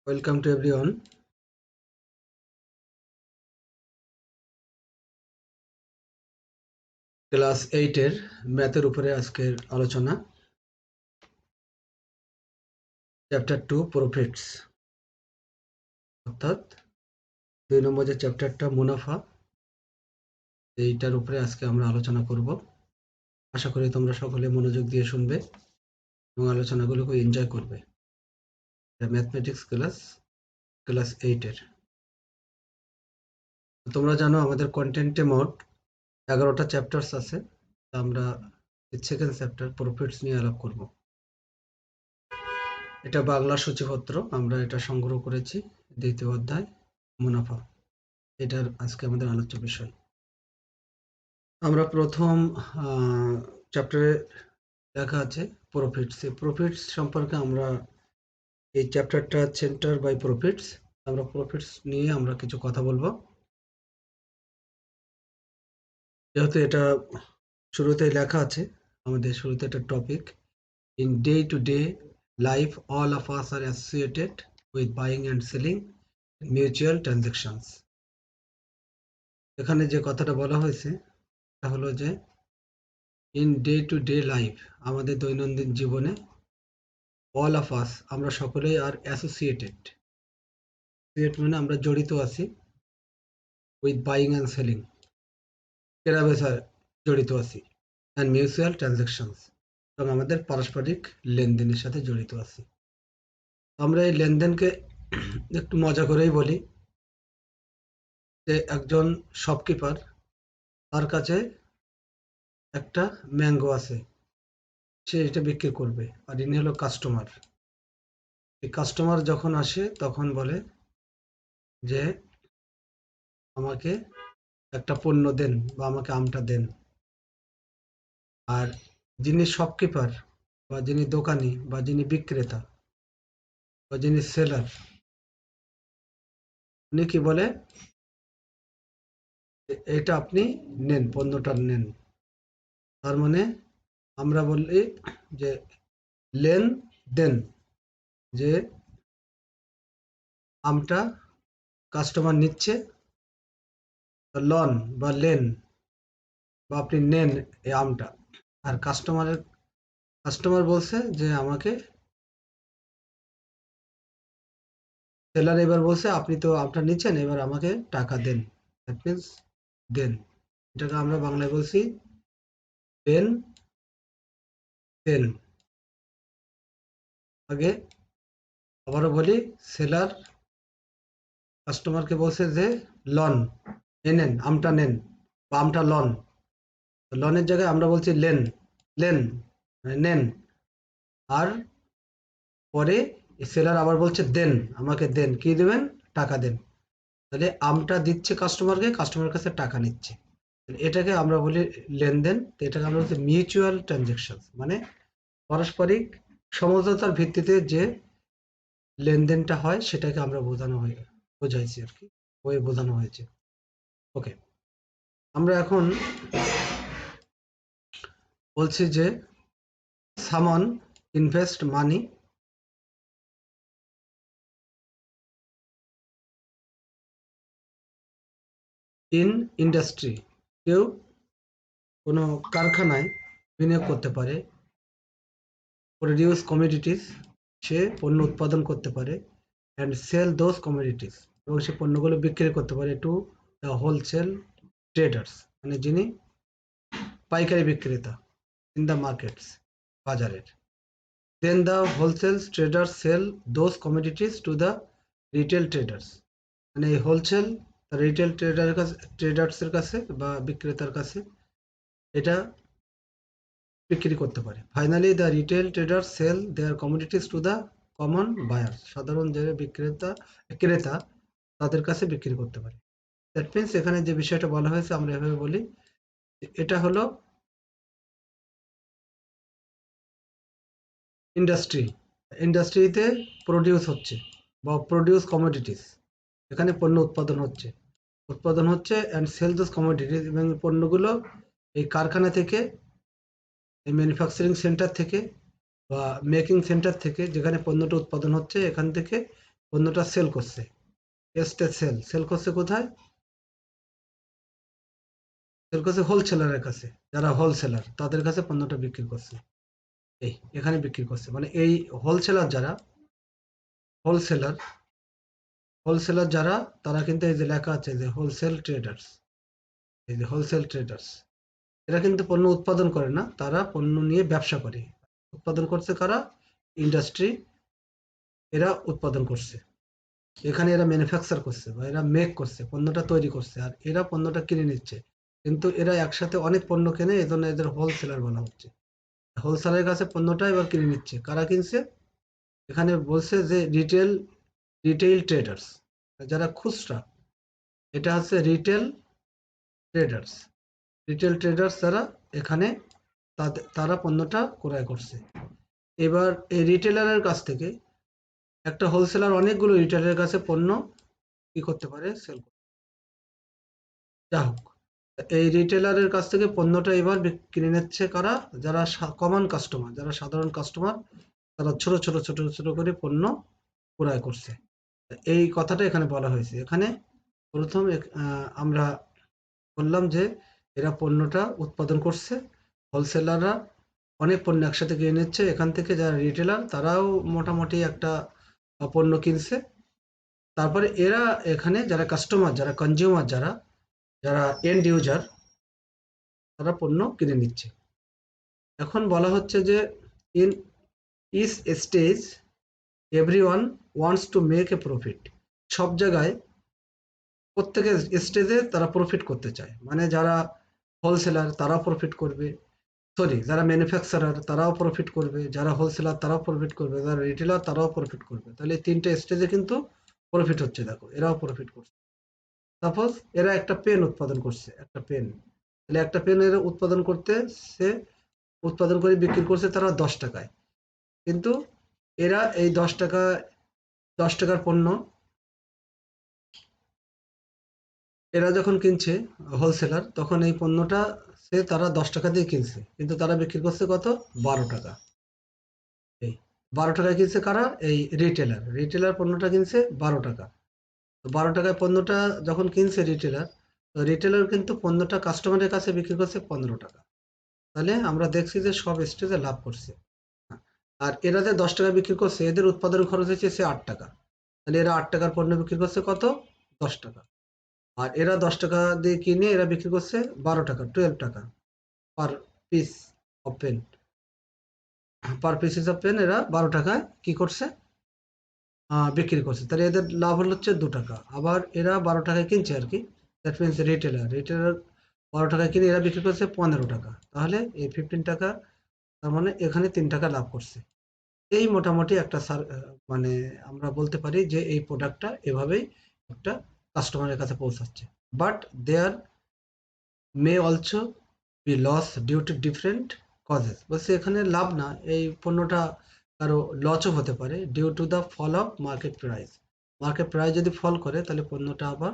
Welcome to everyone. Class 8 এর ম্যাথের উপরে আজকের আলোচনা। চ্যাপ্টার 2 প্রফিটস, অর্থাৎ 2 নম্বর যে চ্যাপ্টারটা মুনাফা, এইটার উপরে আজকে আমরা আলোচনা করব। আশা করি তোমরা সকলে মনোযোগ দিয়ে শুনবে এবং আলোচনাগুলোকে এনজয় করবে। ম্যাথমেটিক্স ক্লাস 8 এর। তোমরা জানো আমাদের কন্টেন্টে মোট 11টা চ্যাপ্টার্স আছে। আমরা সেকেন্ড চ্যাপ্টার প্রফিটস নিয়ে আলাপ করব। এটা বাংলা সূচিপত্র, আমরা এটা সংগ্রহ করেছি। দ্বিতীয় অধ্যায় মুনাফা, এটার আজকে আমাদের আলোচ্য বিষয়। আমরা প্রথম চ্যাপ্টারে লেখা আছে প্রফিটস। এই প্রফিটস সম্পর্কে আমরা এই চ্যাপ্টারটা সেন্টার বাই প্রফিটস। আমরা প্রফিটস নিয়ে আমরা কিছু কথা বলবো। যেহেতু এটা শুরুতেই লেখা আছে, আমাদের শুরুতে একটা topic, in day to day life all of us are associated with buying and selling mutual transactions. এখানে যে কথাটা বলা হয়েছে তা হলো যে in day to day life, আমাদের দৈনন্দিন জীবনে, অল অফ আস, আমরা সকলেই আর অ্যাসোসিয়েটেড, মানে আমরা জড়িত আছি, উইথ বাইং অ্যান্ড সেলিং, কেনা বেচা জড়িত আছি, অ্যান্ড মিউচুয়াল ট্রানজাকশনস, এবং আমাদের পারস্পরিক লেনদেনের সাথে জড়িত আছি। আমরা এই লেনদেনকে একটু মজা করেই বলি যে একজন শপকিপার, তার কাছে একটা ম্যাঙ্গো আছে, সে এটা বিক্রি করবে, আর ইনি হলো কাস্টমার। এই কাস্টমার যখন আসে তখন বলে যে আমাকে একটা পণ্য দেন বা আমাকে আমটা দেন। আর যিনি শপকিপার বা যিনি দোকানি বা যিনি বিক্রেতা বা যিনি সেলার, উনি কি বলে, এটা আপনি নেন, পণ্যটা নেন। তার মানে আমরা বলি যে লেন দেন, যে আমটা কাস্টমার নিচ্ছে, লন বা লেন বা আপনি নেন এই আমটা। আর কাস্টমার বলছে যে আমাকে, সেলার এবার বলছে আপনি তো আমটা নিচ্ছেন, এবার আমাকে টাকা দেন। দ্যাট মিনস দেন। এটাকে আমরা বাংলায় বলছি দেন দেন। আগে আবারও বলি, সেলার কাস্টমারকে বলছে যে লন, নেন আমটা নেন বা আমটা লন। লনের জায়গায় আমরা বলছি লেন, লেন মানে নেন। আর পরে সেলার আবার বলছে দেন, আমাকে দেন, কি দেবেন, টাকা দেন। তাহলে আমটা দিচ্ছে কাস্টমারকে, কাস্টমারের কাছে টাকা নিচ্ছে, এটাকে আমরা বলি লেনদেন। এটাকে আমরা বলছি মিউচুয়াল ট্রানজাকশন, মানে পারস্পরিক সমঝোতার ভিত্তিতে যে লেনদেনটা হয় সেটাকে আমরা বোঝাইছি আর কি, ওই বোঝানো হয়েছে। ওকে, আমরা এখন বলছি যে সামন ইনভেস্ট মানি ইন ইন্ডাস্ট্রি। কেউ কোনো কারখানায় বিনিয়োগ করতে পারে, প্রডিউস কমোডিটিস, সে পণ্য উৎপাদন করতে পারে, অ্যান্ড সেল দোজ কমোডিটিস, এবং সে পণ্যগুলো বিক্রি করতে পারে টু দ্য হোলসেল ট্রেডার্স, মানে যিনি পাইকারি বিক্রেতা, ইন দ্য মার্কেটস, বাজারের। Then the wholesale traders sell those commodities to the retail traders, মানে এই হোলসেল রিটেল ট্রেডার্সের কাছে বা বিক্রেতার কাছে এটা বিক্রি করতে পারে। Finally the retail trader sell their commodities to the common buyer, সাধারণ যে ক্রেতা তাদের কাছে বিক্রি করতে পারে। দ্যাট মিনস এখানে যে বিষয়টা বলা হয়েছে আমরা এভাবে বলি, এটা হলো ইন্ডাস্ট্রি। ইন্ডাস্ট্রিতে প্রডিউস হচ্ছে বা প্রডিউস কমোডিটিস, এখানে পণ্য উৎপাদন হচ্ছে অ্যান্ড সেল দোজ কমোডিটিস, এবং পণ্যগুলো এই কারখানা থেকে, এই ম্যানুফ্যাকচারিং সেন্টার থেকে বা মেকিং সেন্টার থেকে, যেখানে পণ্যটা উৎপাদন হচ্ছে, এখান থেকে পণ্যটা সেল করছে। সেল করছে কোথায়? সেল করছে হোলসেলারের কাছে। যারা হোলসেলার তাদের কাছে পণ্যটা বিক্রি করছে। এখানে বিক্রি করছে মানে এই হোলসেলার যারা হোলসেলার হোলসেলার যারা তারা কিন্তু এই যে লেখা আছে যে হোলসেল ট্রেডার্স, এই যে হোলসেল ট্রেডার্স, এরা কিন্তু পণ্য উৎপাদন করে না, তারা পণ্য নিয়ে ব্যবসা করে। উৎপাদন করছে কারা? ইন্ডাস্ট্রি, এরা উৎপাদন করছে। এখানে এরা ম্যানুফ্যাকচার করছে বা এরা মেক করছে, পণ্যটা তৈরি করছে, আর এরা পণ্যটা কিনে নিচ্ছে। কিন্তু এরা একসাথে অনেক পণ্য কেনে, এজন্য এদের হোলসেলার বলা হচ্ছে। হোলসেলারের কাছে পণ্যটা এবার কিনে নিচ্ছে। কারা কিনছে? এখানে বলছে যে রিটেইল ট্রেডার্স, যারা খুচরা, এটা হচ্ছে ট্রেডার্স রিটেল ট্রেডার্স যারা এখানে তারা পণ্যটা ক্রয় করছে। এবার এই রিটেলারের কাছ থেকে একটা হোলসেলার অনেকগুলো রিটেলারের কাছে পণ্য কি করতে পারে? সেল করতে। যা হোক, এই রিটেলারের কাছ থেকে পণ্যটা এবার কিনে নিচ্ছে কারা? যারা কমন কাস্টমার, যারা সাধারণ কাস্টমার, তারা ছোট ছোট ছোট ছোট করে পণ্য ক্রয় করছে। এই কথাটা এখানে বলা হয়েছে। এখানে প্রথম আমরা বললাম যে এরা পণ্যটা উৎপাদন করছে, হোলসেলাররা অনেক পণ্য একসাথে কিনে নিচ্ছে। এখান থেকে যারা রিটেলার তারাও মোটামুটি একটা পণ্য কিনছে। তারপরে এরা এখানে যারা কাস্টমার, যারা কনজিউমার, যারা যারা এন্ড ইউজার, তারা পণ্য কিনে নিচ্ছে। এখন বলা হচ্ছে যে in each stage everyone wants to make a profit. সব জায়গায় প্রত্যেকের স্টেজে তারা প্রফিট করতে চায়। মানে যারা হোলসেলার তারাও প্রফিট করবে, সরি যারা ম্যানুফ্যাকচারার তারাও প্রফিট করবে, যারা হোলসেলার তারাও প্রফিট করবে, যারা রিটেলার তারাও প্রফিট করবে। তাহলে এই তিনটে স্টেজে কিন্তু প্রফিট হচ্ছে। দেখো এরাও প্রফিট করছে। সাপোজ এরা একটা পেন উৎপাদন করছে, একটা পেন, তাহলে একটা পেন এরা উৎপাদন করতে, সে উৎপাদন করে বিক্রি করছে তারা 10 টাকায়। কিন্তু এরা এই 10 টাকার পণ্য এরা যখন কিনছে হোলসেলার, তখন এই পণ্যটা তারা 10 টাকা দিয়ে কিনছে, কিন্তু তারা বিক্রি করছে কত? 12 টাকা। এই 12 টাকায় কিনছে কারা? এই রিটেলার পণ্যটা কিনছে 12 টাকা। তো 12 টাকায় পণ্যটা যখন কিনছে রিটেলার, তো রিটেলার কিন্তু পণ্যটা কাস্টমারের কাছে বিক্রি করছে 15 টাকা। তাহলে আমরা দেখছি যে সব স্টেজে লাভ করছে। আর এরা যে 10 টাকা বিক্রি করছে, এদের উৎপাদন খরচ হচ্ছে 8 টাকা। তাহলে এরা 8 টাকার পণ্য বিক্রি করছে কত? 10 টাকা। আর এরা 10 টাকা দিয়ে কিনে এরা বিক্রি করছে 12 টাকা, 12 টাকা per piece of pen. Per pieces of pen এরা 12 টাকায় কি করছে? বিক্রি করছে। তাহলে এদের লাভ হচ্ছে 2 টাকা। আবার এরা 12 টাকায় কিনছে আর কি, দ্যাট মিনস রিটেলার 12 টাকায় কিনে এরা বিক্রি করছে 15 টাকা। তাহলে এই 15 টাকা, তার মানে এখানে 3 টাকা লাভ করছে। এই মোটামুটি একটা মানে আমরা বলতে পারি যে এই প্রোডাক্টটা এভাবেই একটা কাস্টমারের কাছে পৌঁছাচ্ছে। But there may also be loss due to different causes. বলছে এখানে লাভ না, এই পণ্যটা কারো লসও হতে পারে due to the fall of market price. Market price যদি ফল করে তাহলে পণ্যটা আবার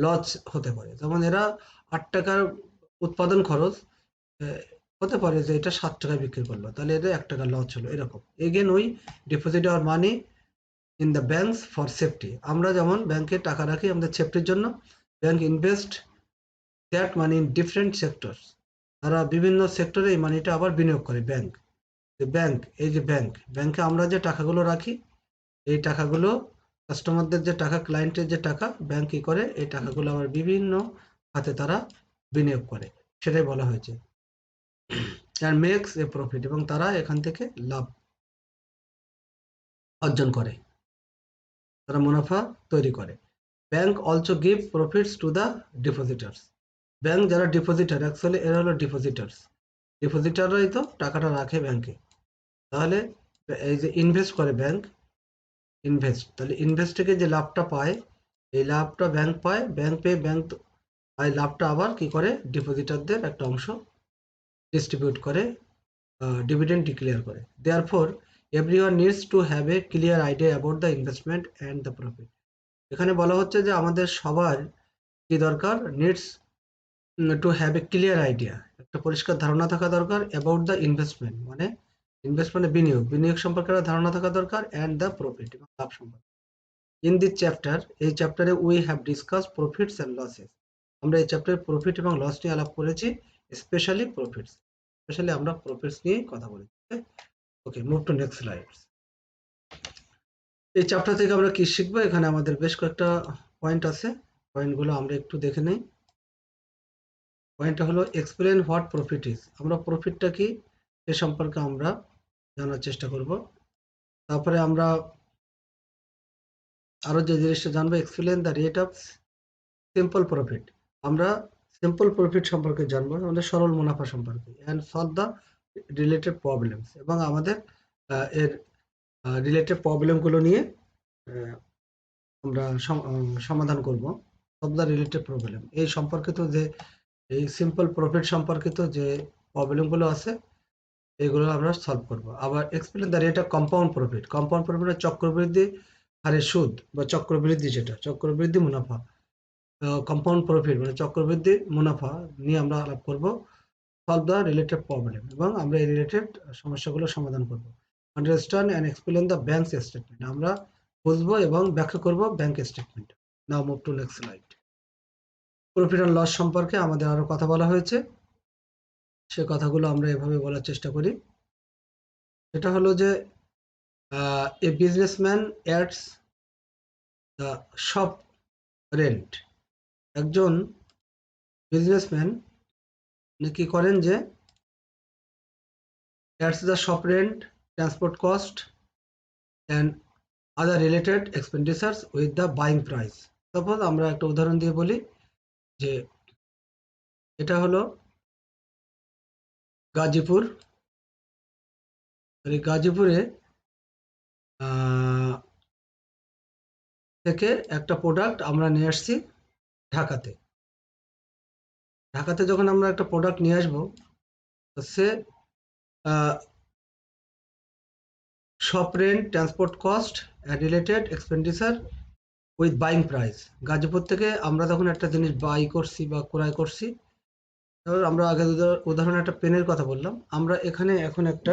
লস হতে পারে। যেমন এরা 8 টাকার উৎপাদন খরচ, আহ, হতে পারে যে এটা 7 টাকায় বিক্রি করলো, তাহলে এদের 1 টাকা লস হলো। এরকম again we deposit hour money in the banks for safety. আমরা যেমন ব্যাংকে টাকা রাখি আমাদের সেফটির জন্য, bank invest that money in different sectors. তারা বিভিন্ন সেক্টরে এই মানিটা আবার বিনিয়োগ করে ব্যাংক। এই যে ব্যাংকে আমরা যে টাকাগুলো রাখি, এই টাকাগুলো কাস্টমারদের যে টাকা, ক্লায়েন্টের যে টাকা, ব্যাংক কি করে এই টাকাগুলো আবার বিভিন্ন খাতে তারা বিনিয়োগ করে। সেটাই বলা হয়েছে and makes a profit, এবং তারা এখান থেকে লাভ অর্জন করে, তারা মুনাফা তৈরি করে। Bank also give profits to the ডিপোজিটার্স। Bank যারা ডিপোজিটার, অ্যাকচুয়ালি এরা হলো ডিপোজিটার্স। ডিপোজিটাররাই তো টাকাটা রাখে ব্যাংকে। তাহলে এই যে ইনভেস্ট করে ব্যাংক, তাহলে ইনভেস্ট থেকে যে লাভটা পায়, এই লাভটা ব্যাংক পায়, ব্যাংক এই লাভটা আবার কি করে? ডিপোজিটারদের একটা অংশ ডিস্ট্রিবিউট করে, ডিভিডেন্ড ডিক্লেয়ার করে। Therefore everyone needs to have a clear idea about the investment and the profit. এখানে বলা হচ্ছে যে আমাদের সবার কি দরকার? Needs to have a clear idea, একটা পরিষ্কার ধারণা থাকা দরকার অ্যাবাউট দ্য ইনভেস্টমেন্ট, মানে ইনভেস্টমেন্টে বিনিয়োগ সম্পর্কে একটা ধারণা থাকা দরকার, অ্যান্ড দ্য প্রফিট, এবং লাভ সম্পর্কে। ইন দিস চ্যাপ্টার, এই চ্যাপ্টারে we have discuss profits and losses. আমরা এই চ্যাপ্টারে প্রফিট এবং লস নিয়ে আলাপ করেছি, স্পেশালি প্রফিটস। স্পেশালি আমরা প্রফিটস নিয়ে কথা বলেছি। ওকে, মুভ টু নেক্সট স্লাইড। এই চ্যাপ্টার থেকে আমরা কি শিখবো? এখানে আমাদের বেশ কয়েকটা পয়েন্ট আছে, পয়েন্টগুলো আমরা একটু দেখে নেই। পয়েন্টটা হলো এক্সপ্লেন হোয়াট প্রফিট ইজ। আমরা প্রফিটটা কি সে সম্পর্কে আমরা জানার চেষ্টা করব। তারপরে আমরা আরো যে জিনিসটা জানবো, explain the rate of simple profit. আমরা সিম্পল প্রফিট সম্পর্কে জানবো, আমাদের সরল মুনাফা সম্পর্কে, and solve the related problems, এবং আমাদের এর রিলেটেড প্রবলেমগুলো নিয়ে আমরা সমাধান করব। সলভ দ্য রিলেটেড প্রবলেম, এই সম্পর্কিত যে এই সিম্পল প্রফিট সম্পর্কিত যে প্রবলেমগুলো আছে এগুলো আমরা সলভ করব। আবার explain the rate of compound profit. Compound profit চক্রবৃদ্ধি হারে সুদ বা চক্রবৃদ্ধি, যেটা চক্রবৃদ্ধি মুনাফা। কম্পাউন্ড প্রফিট মানে চক্রবৃদ্ধি মুনাফা নিয়ে আমরা আলাপ করব। সলভ দ্য রিলেটেড প্রবলেম, এবং আমরা এই রিলেটেড সমস্যাগুলো সমাধান করব। Understand and explain the bank statement. আমরা বুঝবো এবং ব্যাখ্যা করব bank statement. Now move to next slide. Profit and loss সম্পর্কে আমাদের আরো কথা বলা হয়েছে, সে কথাগুলো আমরা এভাবে বলার চেষ্টা করি। এটা হলো যে a businessman adds the shop rent. একজন বিজনেসম্যান কি করেন যে ads the shop rent, transport cost and other related এক্সপেন্ডিচার্স with the buying price. Suppose আমরা একটা উদাহরণ দিয়ে বলি যে এটা হলো গাজীপুর। গাজীপুরে থেকে একটা প্রোডাক্ট আমরা নিয়ে আসছি ঢাকাতে। ঢাকাতে যখন আমরা একটা প্রোডাক্ট নিয়ে আসবো, say shop rent, transport cost and related expenditure with buying price. Gazipur থেকে আমরা যখন একটা জিনিস বাই করছি বা ক্রয় করছি, তাহলে আমরা আগে উদাহরণে একটা পেনের কথা বললাম, আমরা এখানে এখন একটা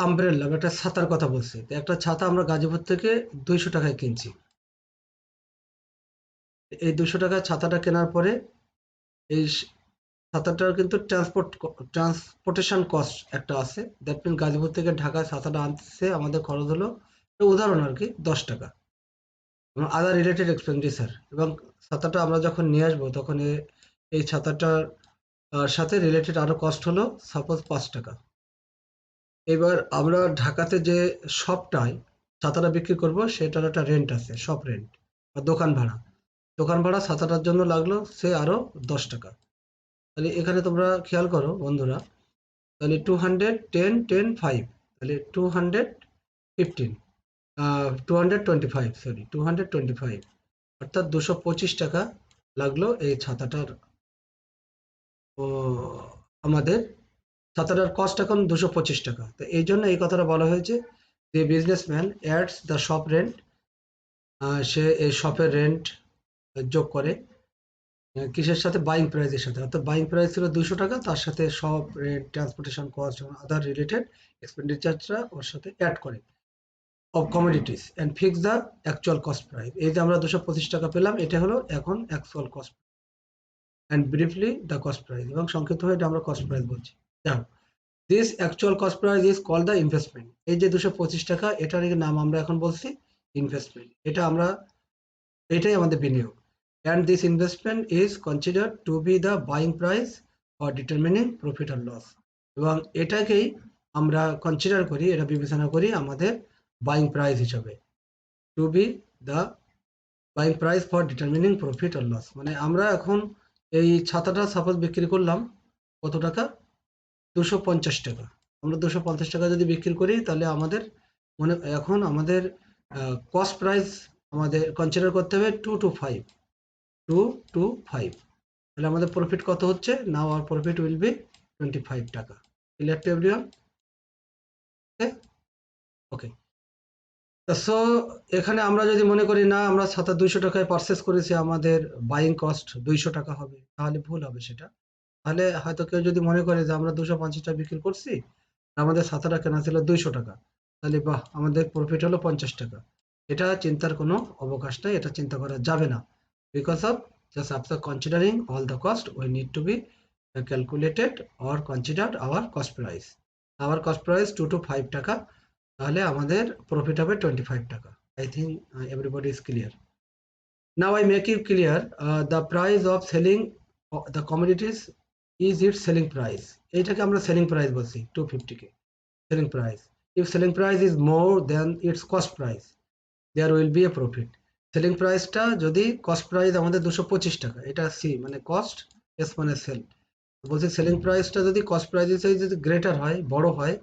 আমব্রেলা বা একটা ছাতার কথা বলছি। তো একটা ছাতা আমরা গাজীপুর থেকে 200 টাকায় কিনছি। এই 200 টাকায় ছাতাটা কেনার পরে এই ছাতাটার কিন্তু ট্রান্সপোর্টেশন কস্ট একটা আছে। দ্যাট মিন গাজীপুর থেকে ঢাকায় ছাতাটা আনতে আমাদের খরচ হলো, উদাহরণ আর কি, 10 টাকা। এবং আদার রিলেটেড এক্সপেন্ডিচার, এবং ছাতাটা আমরা যখন নিয়ে আসবো তখন এই ছাতাটার সাথে রিলেটেড আরো কস্ট হলো সাপোজ 5 টাকা। এবার আমরা ঢাকাতে যে শপটায় ছাতাটা বিক্রি করব সেটার একটা রেন্ট আছে, শপ রেন্ট বা দোকান ভাড়া। দোকান ভাড়া ছাতাটার জন্য লাগলো সে আরো 10 টাকা। তাহলে এখানে তোমরা খেয়াল করো বন্ধুরা, তাহলে 210, 10, 5, তাহলে 215, 225, সরি 225, অর্থাৎ 225 টাকা লাগলো এই ছাতাটার। ও আমাদের ছাতাটার কস্ট এখন 225 টাকা। তো এই জন্য এই কথাটা বলা হয়েছে যে businessman adds the shop rent, say এই শপের রেন্ট যোগ করে কিসের সাথে? বাইং প্রাইসের সাথে। অর্থাৎ বাইং প্রাইস ছিল 200 টাকা, তার সাথে সব রেন্ট, ট্রান্সপোর্টেশন কস্ট এবং আদার রিলেটেড এক্সপেন্ডিচারটা ওর সাথে অ্যাড করে of commodities and fix the actual cost price. এই যে আমরা 225 টাকা পেলাম, এটা হলো এখন actual cost and briefly the cost price, এবং সংক্ষিপ্ত হয়ে এটা আমরা কস্ট প্রাইস বলছি। যাও, this actual cost price is called the investment. এই যে 225 টাকা, এটার নাম আমরা এখন বলছি ইনভেস্টমেন্ট। এটাই আমাদের বিনিয়োগ। And this investment is considered to be the buying price for determining profit or loss. এবং এটাকেই আমরা কনসিডার করি, এটা বিবেচনা করি আমাদের বাইং প্রাইস হিসাবে। To be the buying price for determining profit or loss. মানে আমরা এখন এই ছাতাটা সাপোজ বিক্রি করলাম কত টাকা? 250 টাকা। আমরা 250 টাকা যদি বিক্রি করি, তাহলে আমাদের এখন আমাদের কস্ট প্রাইস আমাদের কনসিডার করতে হবে 225, তাহলে আমাদের প্রফিট কত হচ্ছে? নাও আওয়ার প্রফিট উইল বি 25 টাকা। Clear to everyone? Okay, so এখানে আমরা যদি মনে করি না আমরা ছাতা 200 টাকায় পারচেস করেছি, আমাদের বাইং কস্ট 200 টাকা হবে, তাহলে ভুল হবে সেটা। তাহলে হয়তো কেউ যদি মনে করে যে আমরা 250 টাকা বিক্রি করছি, আমাদের ছাতাটা কেনা ছিল 200 টাকা, তাহলে বাহ, আমাদের প্রফিট হলো 50 টাকা। এটা চিন্তার কোনো অবকাশ নাই, এটা চিন্তা করা যাবে না, because of just after considering all the cost we need to be calculated or considered our cost price. Our cost price 2 to 5 টাকা, তাহলে আমাদের প্রফিট হবে 25 টাকা। I think everybody is clear. Now I make it clear, the price of selling the commodities is its selling price. এটাকে আমরা selling price বলছি 250 কে selling price. If selling price is more than its cost price, there will be a profit. Selling price টা যদি cost price আমাদের 225 টাকা, এটা C মানে cost, S মানে sell, বলছি selling price টা যদি cost price এর যদি greater হয়, বড় হয়,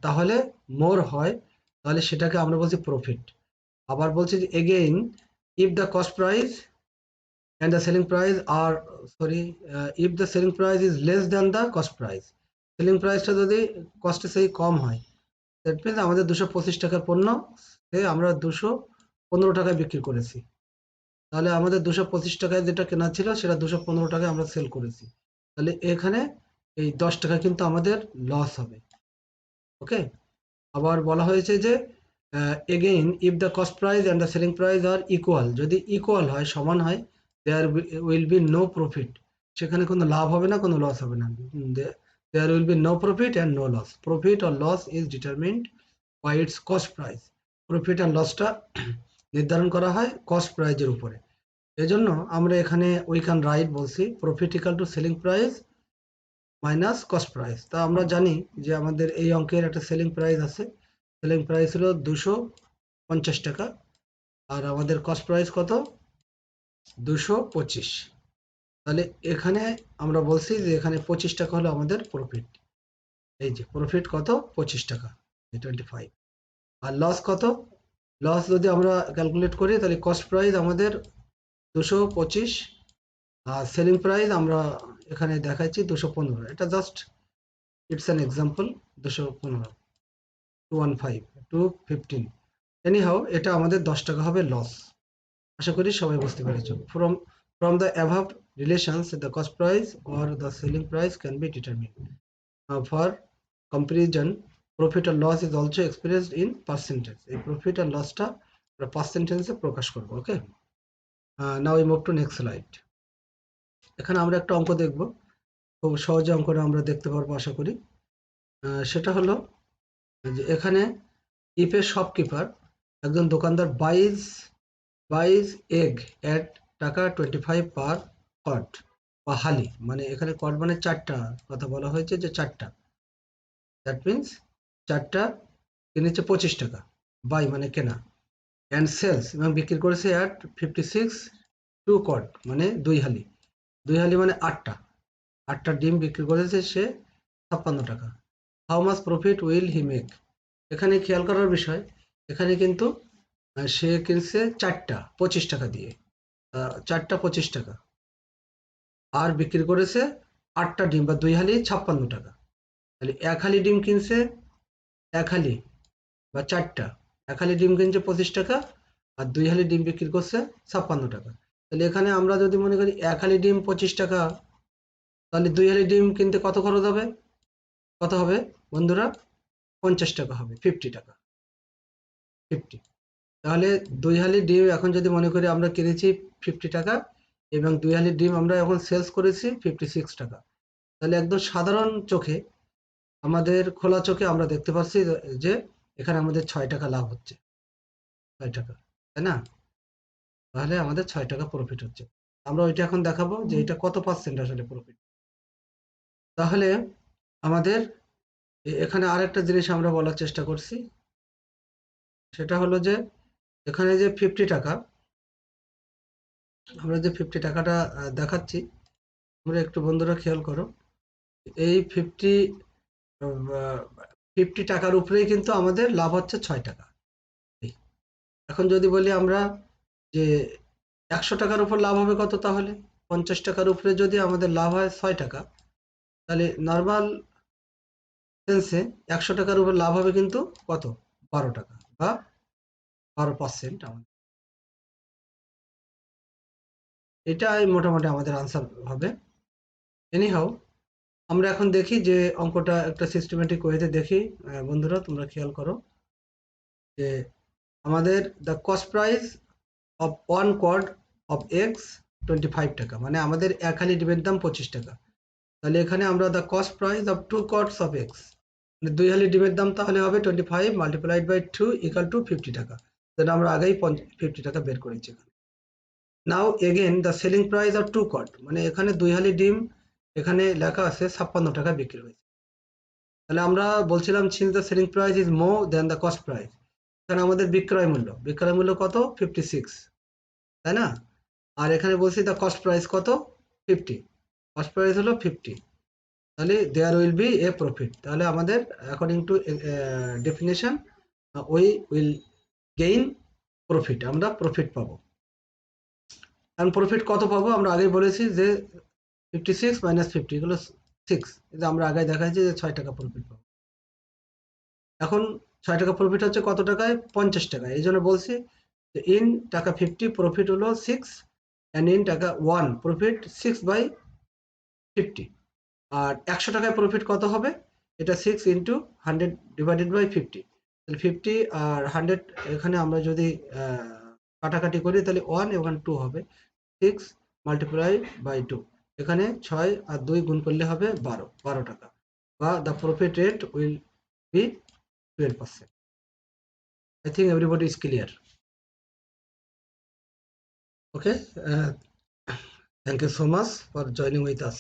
তাহলে more হয়, তাহলে সেটাকে আমরা বলছি profit। আবার বলছি যে again, if the cost price and the selling price are if the selling price is less than the cost price, selling price টা যদি cost এর থেকে কম হয়, that means আমাদের 225 টাকার পণ্য আমরা 215 টাকায় বিক্রি করেছি, তাহলে আমাদের 225 টাকায় যেটা কেনা ছিল সেটা 215 টাকায় আমরা সেল করেছি, তাহলে এখানে এই 10 টাকা কিন্তু আমাদের লস হবে। ওকে, আবার বলা হয়েছে যে again if the cost price and the selling price are equal, যদি ইকুয়াল হয়, সমান হয়, there will be no profit, সেখানে কোনো লাভ হবে না, কোনো লস হবে না, there will be no profit and no loss. Profit or loss is determined by its cost price. Profit আর লসটা নির্ধারণ করা হয় কস্ট প্রাইজের উপরে। এজন্য আমরা এখানে উই ক্যান রাইট বলছি profit equal to selling price minus cost price. তা আমরা জানি যে আমাদের এই অঙ্কের একটা সেলিং প্রাইস আছে, সেলিং প্রাইস হলো 250 টাকা, আর আমাদের কস্ট প্রাইস কত, 225। তাহলে এখানে আমরা বলছি যে এখানে 25 টাকা হলো আমাদের প্রফিট। এই যে প্রফিট কত, 25 টাকা, 25। আর লস কত, লস যদি আমরা ক্যালকুলেট করি তাহলে কস্ট প্রাইস আমাদের 225, আর সেলিং প্রাইস আমরা এখানে দেখাচ্ছি 215। এটা just it's an example, 215, 215, 215, anyhow এটা আমাদের 10 টাকা হবে লস। আশা করি সবাই বুঝতে পেরেছো। From the above relations, the cost price or the selling price can be determined. For comparison, profit or loss is also expressed in percentage. এই profit and loss টা আমরা পার্সেন্টেজে প্রকাশ করব। ওকে, নাও we move to next slide. এখানে আমরা একটা অঙ্ক দেখব, খুব সহজে অঙ্কটা আমরা দেখতে পারবো আশা করি। সেটা হলো যে এখানে if a shopkeeper, একজন দোকানদার buys egg at টাকা 25 পার কট বা হালি, মানে এখানে কট মানে 4টা কথা বলা হয়েছে, যে 4টা, দ্যাট মিন্স 4টা কিনেছে 25 টাকা, বাই মানে কেনা, অ্যান্ড সেলস এবং বিক্রি করেছে অ্যাট 56 2 কট মানে 2 হালি, 2 হালি মানে 8টা ডিম বিক্রি করেছে সে 56 টাকা। How much profit will he make? এখানে খেয়াল করার বিষয়, এখানে কিন্তু সে কিনছে 4টা 25 টাকা দিয়ে, 4টা 25 টাকা, আর বিক্রি করেছে 8টা ডিম বা 2 হালি 56 টাকা। তাহলে 1 হালি ডিম কিনছে, 1 হালি বা 4টা 1 হালি ডিম কিনছে 25 টাকা, আর 2 হালি ডিম বিক্রি করছে 56 টাকা। তাহলে এখানে আমরা যদি মনে করি 1 হালি ডিম 25 টাকা, তাহলে 2 হালি ডিম কিনতে কত খরচ হবে, কত হবে বন্ধুরা, 50 টাকা হবে, 50 টাকা, 50। তাহলে 2 হালি ডিম এখন যদি মনে করি আমরা কিনেছি 50 টাকা, এবং 2 হালি ডিম আমরা এখন সেলস করেছি 56 টাকা, তাহলে একদম সাধারণ চোখে, আমাদের খোলা চোখে আমরা দেখতে পাচ্ছি যে এখানে আমাদের 6 টাকা লাভ হচ্ছে, 6 টাকা, তাই না? তাহলে আমাদের 6 টাকা প্রফিট হচ্ছে। আমরা ওইটা এখন দেখাবো যে এটা কত পার্সেন্ট আসলে প্রফিট। তাহলে আমাদের এখানে আরেকটা জিনিস আমরা বলার চেষ্টা করছি, সেটা হলো যে এখানে যে 50 টাকা, আমরা যে 50 টাকাটা দেখাচ্ছি, তোমরা একটু বন্ধুরা খেয়াল করো, এই 50 টাকার উপরেই কিন্তু আমাদের লাভ হচ্ছে 6 টাকা। এখন যদি বলি আমরা যে 100 টাকার উপর লাভ হবে কত, তাহলে 50 টাকার উপরে যদি আমাদের লাভ হয় 6 টাকা, তাহলে নর্মাল সেন্সে 100 টাকার উপর লাভ হবে কিন্তু কত, 12 টাকা বা 12%। আমাদের এটাই মোটামুটি আমাদের আনসার হবে। এনিহাউ আমরা এখন দেখি যে অঙ্কটা একটা সিস্টেমেটিক ওয়েতে দেখি, বন্ধুরা তোমরা খেয়াল করো। যে আমাদের দ্য কস্ট প্রাইস অফ 1 কোয়ার্ড অফ এক্স 25 টাকা, মানে আমাদের এক হালি ডিমের দাম 25 টাকা। তাহলে এখানে আমরা the cost price of 2 co-ords of x, মানে 2 হালি ডিমের দাম তাহলে হবে 25 মাল্টিপ্লাইড বাই 2 ইকুয়াল টু 50 টাকা। যেটা আমরা আগেই 50 টাকা বের করেছি। Now again the selling price of 2 কোয়ার্ড, মানে এখানে 2 হালি ডিম এখানে লেখা আছে 56 টাকা বিক্রি হয়েছে। তাহলে আমরা বলছিলাম since the selling price is more than the cost price, এখানে আমাদের বিক্রয় মূল্য কত 56, তাই না? আর এখানে বলছি দ্য কস্ট প্রাইস কত 50, কস্ট প্রাইস হলো 50, তাহলে there will be a profit. তাহলে আমাদের according to definition we will gain profit, আমরা প্রফিট পাবো। কারণ প্রফিট কত পাবো আমরা আগেই বলেছি যে 56 মাইনাস 50 এগুলো 6, কিন্তু আমরা আগে দেখাইছি যে 6 টাকা প্রফিট পাবো। এখন 6 টাকা প্রফিট হচ্ছে কত টাকায় 50 টাকায়, এই জন্য বলছি যে ইন টাকা 50 প্রফিট হলো 6 অ্যান্ড ইন টাকা 1 প্রফিট 6/50। আর 100 টাকায় প্রফিট কত হবে, এটা 6 ইন্টু 100 ডিভাইডেড বাই 50, তাহলে 50 আর 100 এখানে আমরা যদি কাটাকাটি করি তাহলে 1 এবং 2 হবে, 6 মাল্টিপ্লাই বাই 2, এখানে 6 আর 2 গুণ করলে হবে 12 টাকা, বা the profit rate will be 12%. I think everybody is clear. Okay, thank you so much for joining with us.